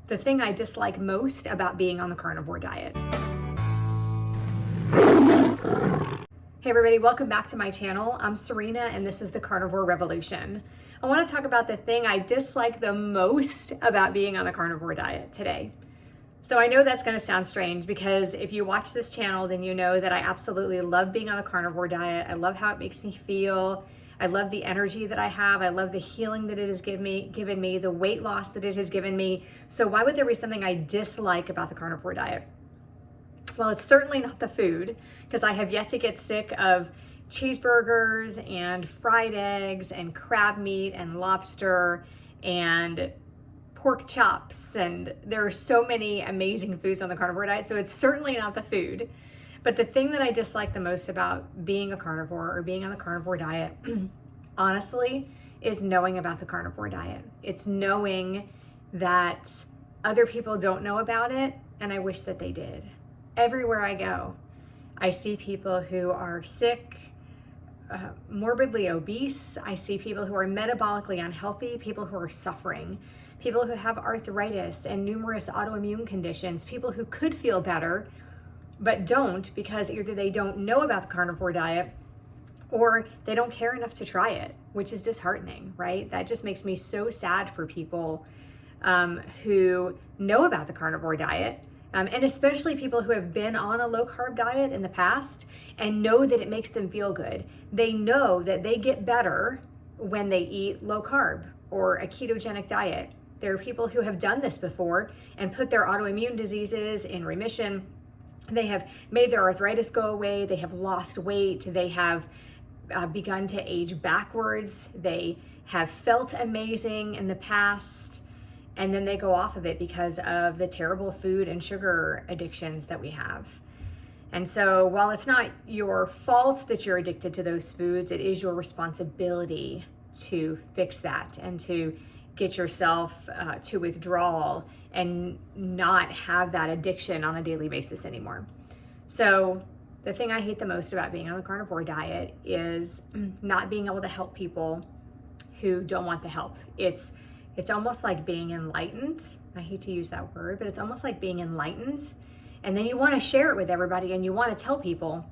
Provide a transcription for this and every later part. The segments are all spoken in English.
the thing I dislike most about being on the carnivore diet. Hey everybody, welcome back to my channel. I'm Serena and this is the Carnivore Revolution. I want to talk about the thing I dislike the most about being on the carnivore diet today. So I know that's going to sound strange because if you watch this channel, then you know that I absolutely love being on the carnivore diet. I love how it makes me feel. I love the energy that I have. I love the healing that it has given me, the weight loss that it has given me. So why would there be something I dislike about the carnivore diet? Well, it's certainly not the food, because I have yet to get sick of cheeseburgers and fried eggs and crab meat and lobster and pork chops. And there are so many amazing foods on the carnivore diet. So it's certainly not the food. But the thing that I dislike the most about being a carnivore or being on the carnivore diet, honestly, is knowing about the carnivore diet. It's knowing that other people don't know about it, and I wish that they did. Everywhere I go, I see people who are sick, morbidly obese. I see people who are metabolically unhealthy, people who are suffering, people who have arthritis and numerous autoimmune conditions, people who could feel better but don't, because either they don't know about the carnivore diet or they don't care enough to try it, which is disheartening, right? That just makes me so sad for people who know about the carnivore diet, and especially people who have been on a low carb diet in the past and know that it makes them feel good. They know that they get better when they eat low carb or a ketogenic diet. There are people who have done this before and put their autoimmune diseases in remission. They have made their arthritis go away. They have lost weight. They have begun to age backwards. They have felt amazing in the past. And then they go off of it because of the terrible food and sugar addictions that we have. And so while it's not your fault that you're addicted to those foods, it is your responsibility to fix that and to get yourself to withdrawal and not have that addiction on a daily basis anymore. So the thing I hate the most about being on the carnivore diet is not being able to help people who don't want the help. It's almost like being enlightened. I hate to use that word, but it's almost like being enlightened. And then you want to share it with everybody and you want to tell people.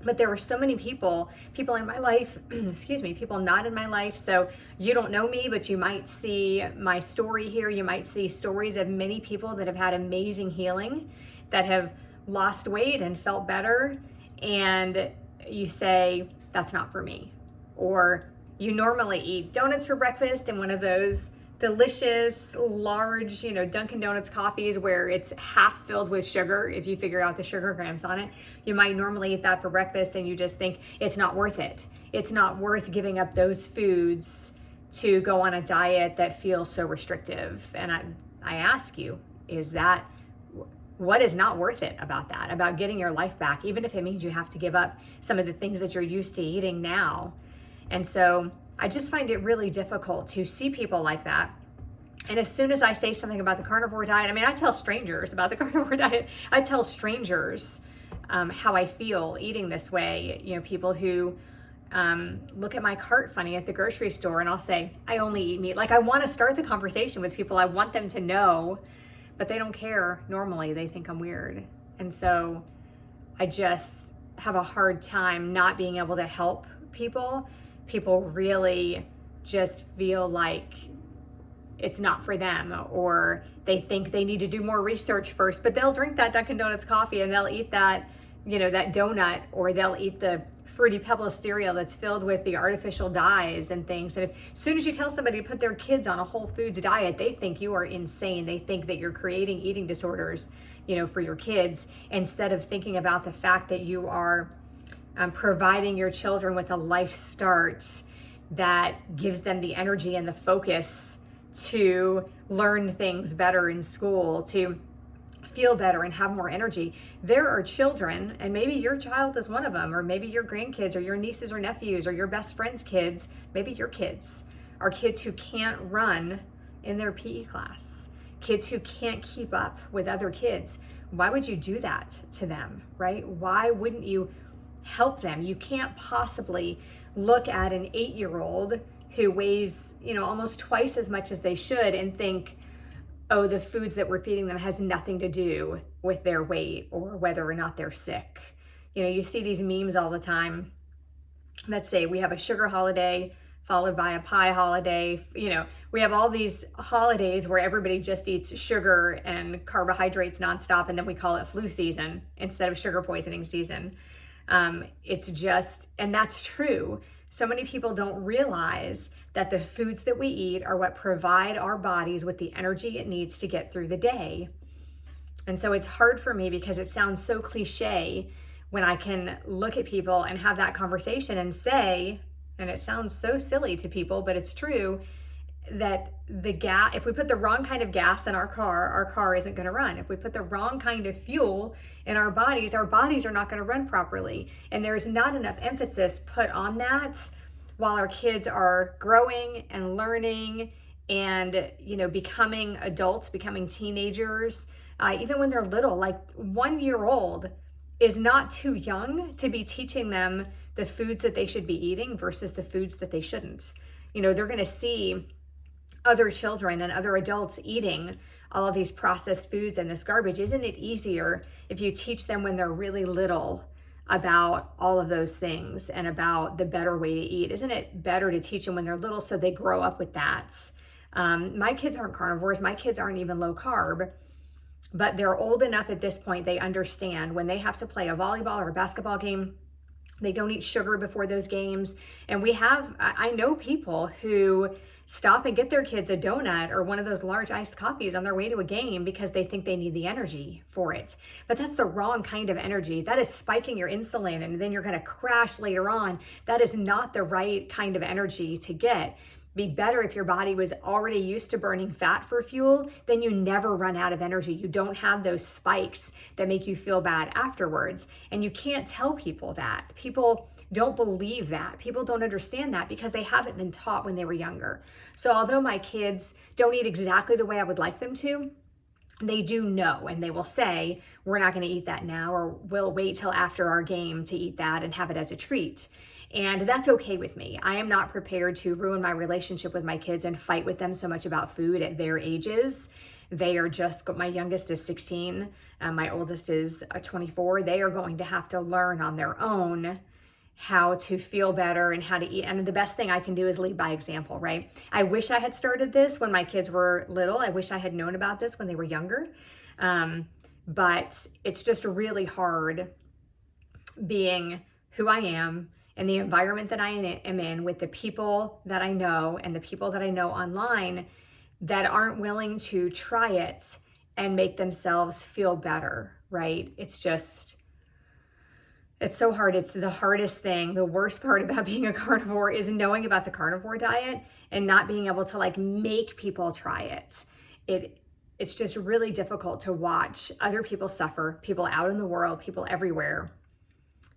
But there are so many people in my life, people not in my life. So you don't know me, but you might see my story here. You might see stories of many people that have had amazing healing, that have lost weight and felt better. And you say, that's not for me. Or you normally eat donuts for breakfast and one of those delicious, large, Dunkin' Donuts coffees where it's half filled with sugar. If you figure out the sugar grams on it, you might normally eat that for breakfast and you just think it's not worth it. It's not worth giving up those foods to go on a diet that feels so restrictive. And I ask you, what is not worth it about that, about getting your life back, even if it means you have to give up some of the things that you're used to eating now? And so I just find it really difficult to see people like that. And as soon as I say something about the carnivore diet, I tell strangers about the carnivore diet. I tell strangers how I feel eating this way. People who look at my cart funny at the grocery store, and I'll say, I only eat meat. Like, I want to start the conversation with people. I want them to know, but they don't care. Normally, they think I'm weird. And so I just have a hard time not being able to help people. People really just feel like it's not for them, or they think they need to do more research first, but they'll drink that Dunkin' Donuts coffee and they'll eat that, that donut, or they'll eat the Fruity Pebbles cereal that's filled with the artificial dyes and things. And as soon as you tell somebody to put their kids on a whole foods diet, they think you are insane. They think that you're creating eating disorders, for your kids, instead of thinking about the fact that you are providing your children with a life start that gives them the energy and the focus to learn things better in school, to feel better and have more energy. There are children, and maybe your child is one of them, or maybe your grandkids or your nieces or nephews or your best friend's kids, maybe your kids are kids who can't run in their PE class, kids who can't keep up with other kids. Why would you do that to them, right? Why wouldn't you help them? You can't possibly look at an 8-year-old who weighs, almost twice as much as they should and think, oh, the foods that we're feeding them has nothing to do with their weight or whether or not they're sick. You know, you see these memes all the time. Let's say we have a sugar holiday followed by a pie holiday. You know, we have all these holidays where everybody just eats sugar and carbohydrates nonstop, and then we call it flu season instead of sugar poisoning season. It's just, and that's true. So many people don't realize that the foods that we eat are what provide our bodies with the energy it needs to get through the day. And so it's hard for me because it sounds so cliche when I can look at people and have that conversation and say, and it sounds so silly to people, but it's true, that if we put the wrong kind of gas in our car isn't going to run. If we put the wrong kind of fuel in our bodies are not going to run properly. And there's not enough emphasis put on that while our kids are growing and learning and, you know, becoming adults, becoming teenagers, even when they're little. Like 1 year old is not too young to be teaching them the foods that they should be eating versus the foods that they shouldn't. You know, they're going to see other children and other adults eating all of these processed foods and this garbage. Isn't it easier if you teach them when they're really little about all of those things and about the better way to eat? Isn't it better to teach them when they're little so they grow up with that? My kids aren't carnivores. My kids aren't even low carb, but they're old enough at this point. They understand when they have to play a volleyball or a basketball game, they don't eat sugar before those games. And I know people who stop and get their kids a donut or one of those large iced coffees on their way to a game because they think they need the energy for it. But that's the wrong kind of energy. That is spiking your insulin and then you're going to crash later on. That is not the right kind of energy to get. Be better if your body was already used to burning fat for fuel, then you never run out of energy. You don't have those spikes that make you feel bad afterwards. And you can't tell people that. People don't believe that. People don't understand that because they haven't been taught when they were younger. So although my kids don't eat exactly the way I would like them to, they do know, and they will say, we're not going to eat that now, or we'll wait till after our game to eat that and have it as a treat. And that's okay with me. I am not prepared to ruin my relationship with my kids and fight with them so much about food at their ages. They are just, my youngest is 16, my oldest is 24. They are going to have to learn on their own how to feel better and how to eat. And the best thing I can do is lead by example, right? I wish I had started this when my kids were little. I wish I had known about this when they were younger. But it's just really hard being who I am and the environment that I am in with the people that I know and the people that I know online that aren't willing to try it and make themselves feel better, right? It's so hard. It's the hardest thing. The worst part about being a carnivore is knowing about the carnivore diet and not being able to like make people try it. It's just really difficult to watch other people suffer, people out in the world, people everywhere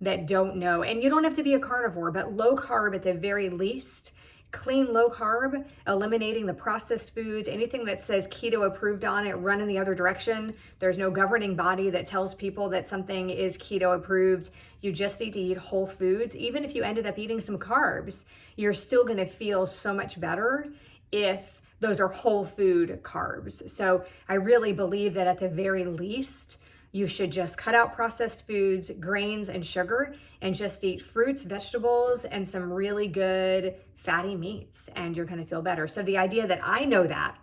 that don't know. And you don't have to be a carnivore, but low carb at the very least, clean low carb, eliminating the processed foods, anything that says keto approved on it, run in the other direction. There's no governing body that tells people that something is keto approved. You just need to eat whole foods. Even if you ended up eating some carbs, you're still going to feel so much better if those are whole food carbs. So I really believe that at the very least, you should just cut out processed foods, grains, and sugar, and just eat fruits, vegetables, and some really good fatty meats, and you're going to feel better. So the idea that I know that,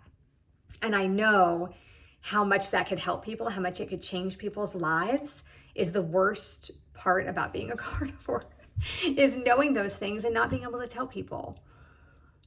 and I know how much that could help people, how much it could change people's lives, is the worst part about being a carnivore, is knowing those things and not being able to tell people.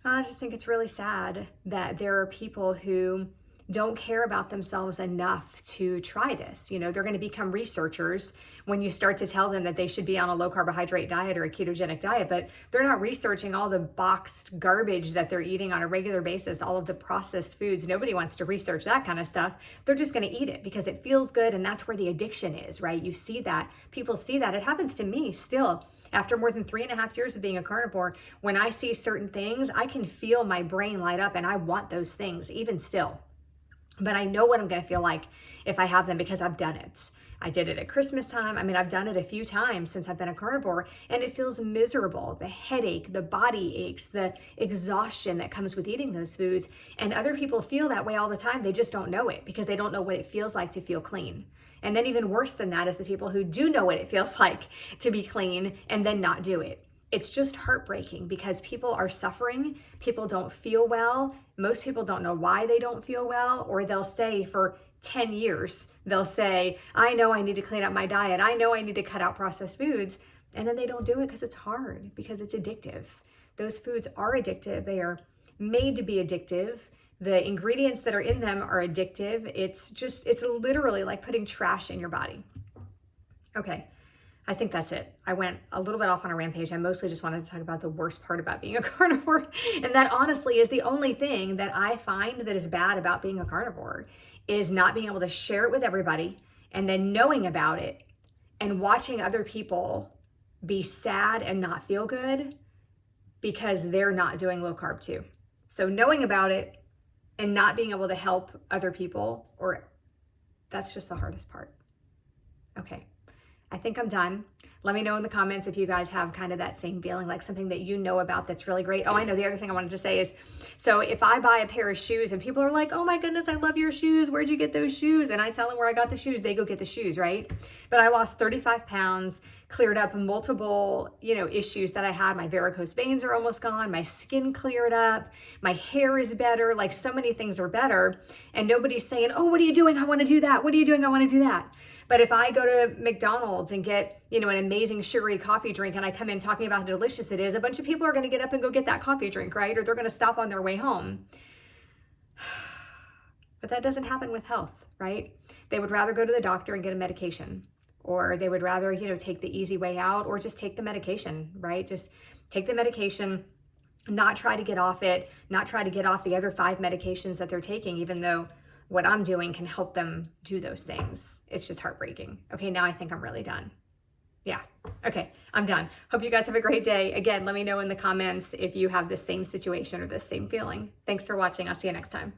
I just think it's really sad that there are people who don't care about themselves enough to try this. You know, they're going to become researchers when you start to tell them that they should be on a low carbohydrate diet or a ketogenic diet, but they're not researching all the boxed garbage that they're eating on a regular basis, all of the processed foods. Nobody wants to research that kind of stuff. They're just going to eat it because it feels good, and that's where the addiction is, right? You see that. People see that. It happens to me still. After more than 3.5 years of being a carnivore, when I see certain things, I can feel my brain light up and I want those things even still. but I know what I'm going to feel like if I have them because I've done it. I did it at Christmas time. I mean, I've done it a few times since I've been a carnivore, and it feels miserable. The headache, the body aches, the exhaustion that comes with eating those foods. And other people feel that way all the time. They just don't know it because they don't know what it feels like to feel clean. And then even worse than that is the people who do know what it feels like to be clean and then not do it. It's just heartbreaking because people are suffering. People don't feel well. Most people don't know why they don't feel well, or they'll say for 10 years, they'll say, I know I need to clean up my diet. I know I need to cut out processed foods. And then they don't do it because it's hard, because it's addictive. Those foods are addictive. They are made to be addictive. The ingredients that are in them are addictive. It's literally like putting trash in your body. Okay. I think that's it. I went a little bit off on a rampage. I mostly just wanted to talk about the worst part about being a carnivore. And that honestly is the only thing that I find that is bad about being a carnivore, is not being able to share it with everybody and then knowing about it and watching other people be sad and not feel good because they're not doing low carb too. So knowing about it and not being able to help other people, that's just the hardest part. Okay. I think I'm done. Let me know in the comments if you guys have kind of that same feeling, like something that you know about that's really great. Oh, I know the other thing I wanted to say is, so if I buy a pair of shoes and people are like, oh my goodness, I love your shoes. Where'd you get those shoes? And I tell them where I got the shoes, they go get the shoes, right? But I lost 35 pounds, cleared up multiple, issues that I had. My varicose veins are almost gone. My skin cleared up. My hair is better. Like so many things are better. And nobody's saying, oh, what are you doing? I want to do that. What are you doing? I want to do that. But if I go to McDonald's and get, an amazing sugary coffee drink and I come in talking about how delicious it is, a bunch of people are going to get up and go get that coffee drink, right? Or they're going to stop on their way home. But that doesn't happen with health, right? They would rather go to the doctor and get a medication, or they would rather, take the easy way out, or just take the medication, right? Just take the medication, not try to get off it, not try to get off the other 5 medications that they're taking, even though what I'm doing can help them do those things. It's just heartbreaking. Okay, now I think I'm really done. Yeah, okay, I'm done. Hope you guys have a great day. Again, let me know in the comments if you have the same situation or the same feeling. Thanks for watching. I'll see you next time.